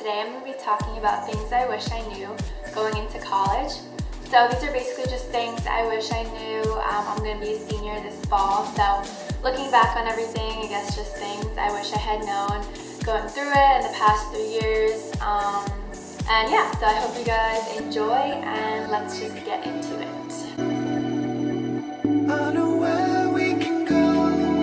today I'm going to be talking about things I wish I knew going into college. So these are basically just things I wish I knew. I'm going to be a senior this fall, so looking back on everything, I guess just things I wish I had known going through it in the past 3 years. And yeah, so I hope you guys enjoy, and let's just get into it.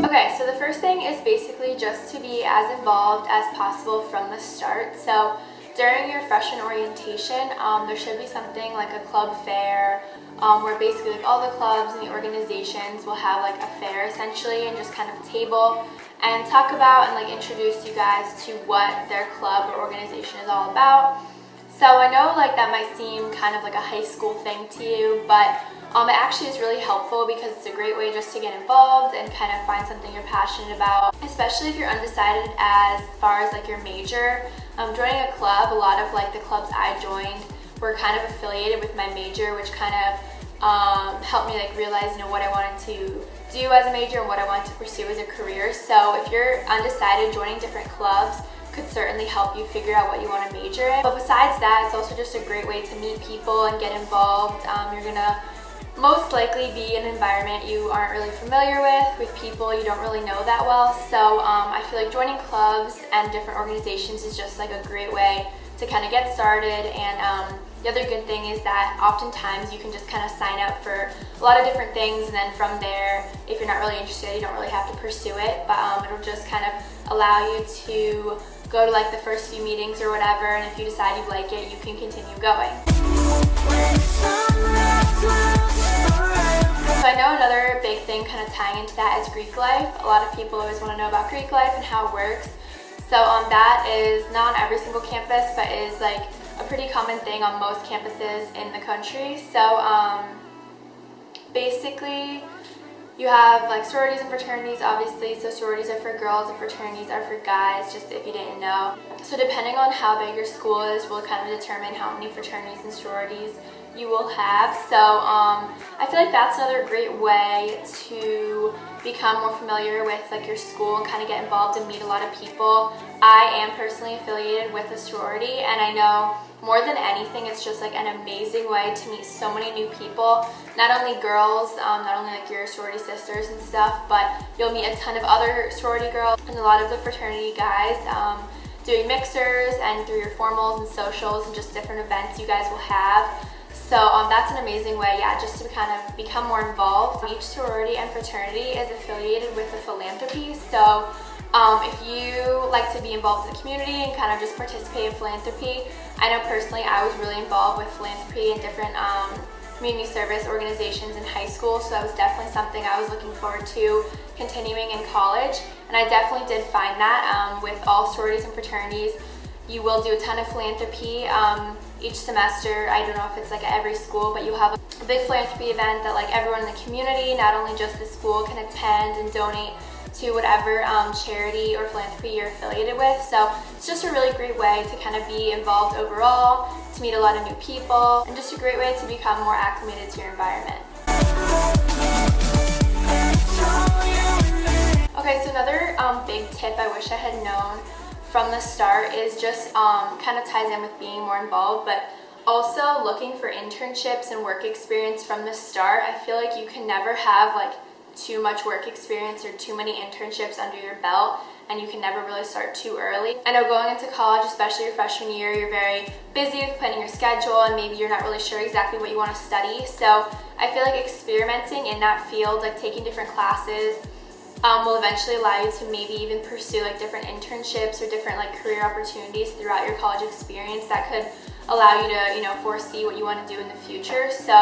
Okay, so the first thing is basically just to be as involved as possible from the start. So during your freshman orientation, there should be something like a club fair, where basically like all the clubs and the organizations will have like a fair essentially, and just kind of table and talk about and like introduce you guys to what their club or organization is all about. So I know like that might seem kind of like a high school thing to you, but it actually is really helpful because it's a great way just to get involved and kind of find something you're passionate about, especially if you're undecided as far as like your major. Joining a club, a lot of like the clubs I joined were kind of affiliated with my major, which kind of helped me like realize what I wanted to do as a major and what I wanted to pursue as a career. So if you're undecided, joining different clubs could certainly help you figure out what you want to major in. But besides that, it's also just a great way to meet people and get involved. You're gonna most likely be in an environment you aren't really familiar with people you don't really know that well. So I feel like joining clubs and different organizations is just like a great way to kind of get started. And the other good thing is that oftentimes you can just kind of sign up for a lot of different things, and then from there, if you're not really interested, you don't really have to pursue it, but it'll just kind of allow you to go to like the first few meetings or whatever, and if you decide you like it, you can continue going. So I know another big thing kind of tying into that is Greek life. A lot of people always want to know about Greek life and how it works. So that is not on every single campus, but is like a pretty common thing on most campuses in the country. So basically you have like sororities and fraternities, obviously. So sororities are for girls and fraternities are for guys, just if you didn't know. So depending on how big your school is will kind of determine how many fraternities and sororities you will have. So I feel like that's another great way to become more familiar with like your school and kind of get involved and meet a lot of people. I am personally affiliated with a sorority, and I know more than anything it's just like an amazing way to meet so many new people. Not only girls, not only like your sorority sisters and stuff, but you'll meet a ton of other sorority girls and a lot of the fraternity guys doing mixers and through your formals and socials and just different events you guys will have. So that's an amazing way, yeah, just to kind of become more involved. Each sorority and fraternity is affiliated with a philanthropy. So if you like to be involved in the community and kind of just participate in philanthropy, I know personally I was really involved with philanthropy and different community service organizations in high school, so that was definitely something I was looking forward to continuing in college. And I definitely did find that with all sororities and fraternities, you will do a ton of philanthropy each semester. I don't know if it's like at every school, but you have a big philanthropy event that like everyone in the community, not only just the school, can attend and donate to whatever charity or philanthropy you're affiliated with. So it's just a really great way to kind of be involved overall, to meet a lot of new people, and just a great way to become more acclimated to your environment. Okay, so another big tip I wish I had known from the start is just kind of ties in with being more involved, but also looking for internships and work experience from the start. I feel like you can never have like too much work experience or too many internships under your belt, and you can never really start too early. I know going into college, especially your freshman year, you're very busy with planning your schedule and maybe you're not really sure exactly what you want to study. So I feel like experimenting in that field, like taking different classes, will eventually allow you to maybe even pursue like different internships or different like career opportunities throughout your college experience that could allow you to foresee what you want to do in the future. So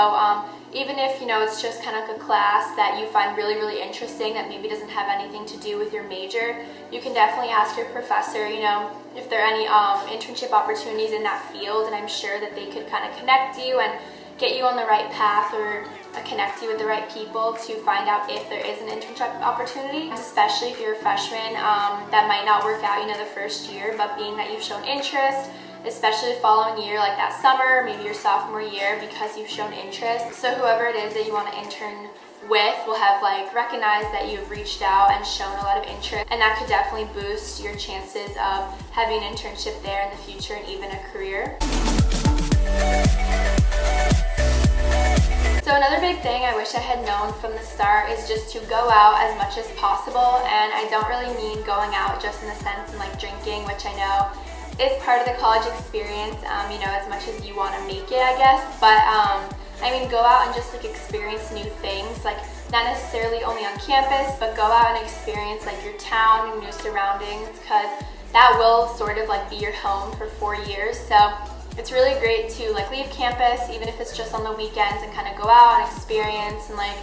even if it's just kind of like a class that you find really interesting that maybe doesn't have anything to do with your major, you can definitely ask your professor if there are any internship opportunities in that field, and I'm sure that they could kind of connect you and get you on the right path, or connect you with the right people to find out if there is an internship opportunity. Especially if you're a freshman, that might not work out the first year, but being that you've shown interest especially the following year, like that summer, maybe your sophomore year, because you've shown interest. So whoever it is that you want to intern with will have like recognized that you've reached out and shown a lot of interest, and that could definitely boost your chances of having an internship there in the future and even a career. So another big thing I wish I had known from the start is just to go out as much as possible, and I don't really mean going out just in the sense of like drinking, which I know is part of the college experience, you know, as much as you want to make it, I guess, but I mean, go out and just like experience new things, like not necessarily only on campus, but go out and experience like your town and new surroundings, because that will sort of like be your home for 4 years. So it's really great to like leave campus, even if it's just on the weekends, and kind of go out and experience and like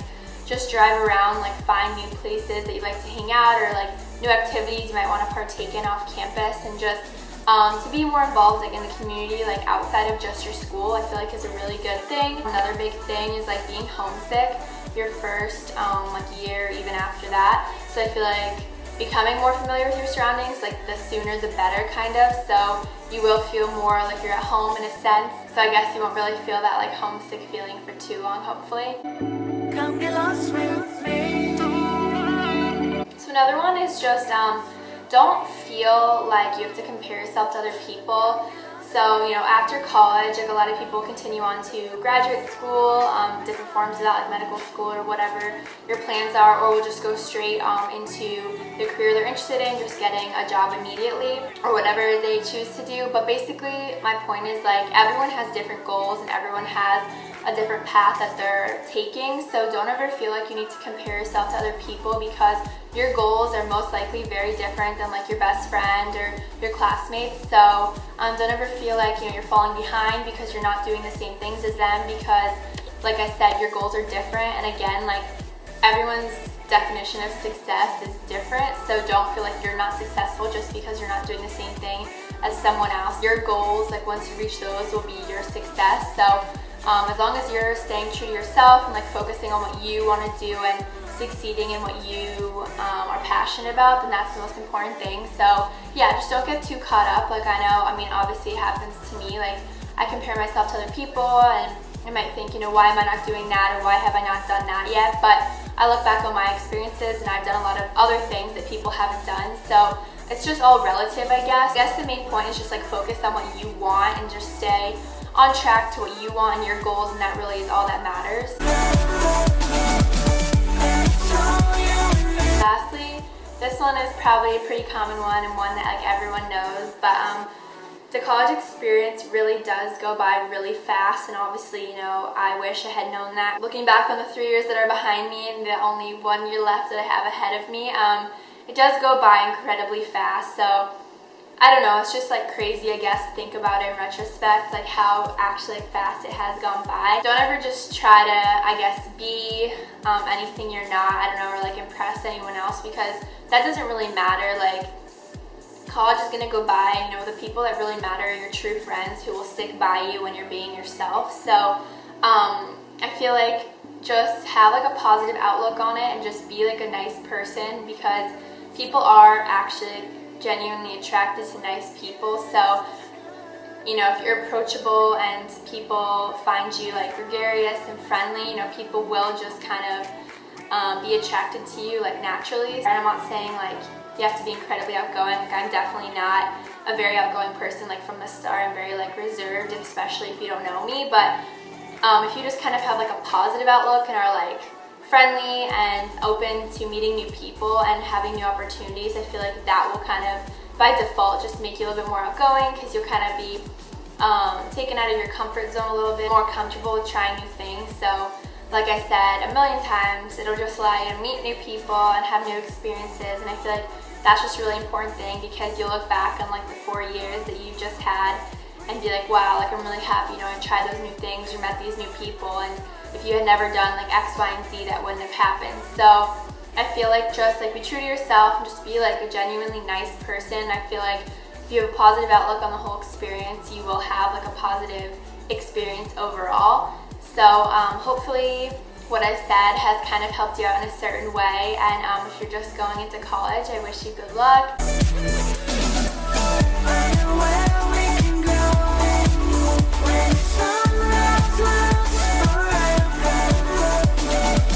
just drive around, like find new places that you like to hang out, or like new activities you might want to partake in off campus, and just to be more involved like in the community, like outside of just your school, I feel like is a really good thing. Another big thing is like being homesick your first like year, even after that. So I feel like becoming more familiar with your surroundings, like the sooner the better, kind of. So you will feel more like you're at home in a sense. So I guess you won't really feel that like homesick feeling for too long, hopefully. Come get lost with me. So another one is just don't feel like you have to compare yourself to other people. So, you know, after college, like a lot of people continue on to graduate school, different forms of that, like medical school or whatever your plans are, or will just go straight into the career they're interested in, just getting a job immediately, or whatever they choose to do. But basically, my point is like everyone has different goals and everyone has a different path that they're taking. So don't ever feel like you need to compare yourself to other people, because your goals are most likely very different than like your best friend or your classmates. So don't ever feel like, you know, you're falling behind because you're not doing the same things as them, because like I said, your goals are different. And again, like everyone's definition of success is different. So don't feel like you're not successful just because you're not doing the same thing as someone else. Your goals, like once you reach those, will be your success. So as long as you're staying true to yourself and like focusing on what you want to do and succeeding in what you are passionate about, then that's the most important thing. So yeah, just don't get too caught up. Like I know, I mean, obviously it happens to me. Like I compare myself to other people and I might think, you know, why am I not doing that, or why have I not done that yet? But I look back on my experiences and I've done a lot of other things that people haven't done. So it's just all relative, I guess. I guess the main point is just like focus on what you want and just stay on track to what you want and your goals, and that really is all that matters. Lastly, this one is probably a pretty common one and one that like everyone knows, but the college experience really does go by really fast, and obviously, you know, I wish I had known that. Looking back on the 3 years that are behind me and the only 1 year left that I have ahead of me, it does go by incredibly fast. So I don't know, it's just like crazy, I guess, to think about it in retrospect, like how actually like fast it has gone by. Don't ever just try to, I guess, be anything you're not, I don't know, or like impress anyone else, because that doesn't really matter. Like college is gonna go by, you know, the people that really matter are your true friends who will stick by you when you're being yourself. So I feel like just have like a positive outlook on it and just be like a nice person, because people are actually genuinely attracted to nice people. So, you know, if you're approachable and people find you like gregarious and friendly, you know, people will just kind of be attracted to you like naturally. And I'm not saying like you have to be incredibly outgoing. Like I'm definitely not a very outgoing person. Like from the start, I'm very like reserved, especially if you don't know me. But if you just kind of have like a positive outlook and are like friendly and open to meeting new people and having new opportunities, I feel like that will kind of by default just make you a little bit more outgoing, because you'll kind of be taken out of your comfort zone a little bit, more comfortable with trying new things. So like I said a million times, it'll just allow you to meet new people and have new experiences, and I feel like that's just a really important thing, because you'll look back on like the 4 years that you just had and be like, wow, like I'm really happy, you know, I tried those new things or met these new people, and if you had never done like X, Y, and Z, that wouldn't have happened. So I feel like just like be true to yourself and just be like a genuinely nice person. I feel like if you have a positive outlook on the whole experience, you will have like a positive experience overall. So hopefully what I said has kind of helped you out in a certain way, and if you're just going into college, I wish you good luck.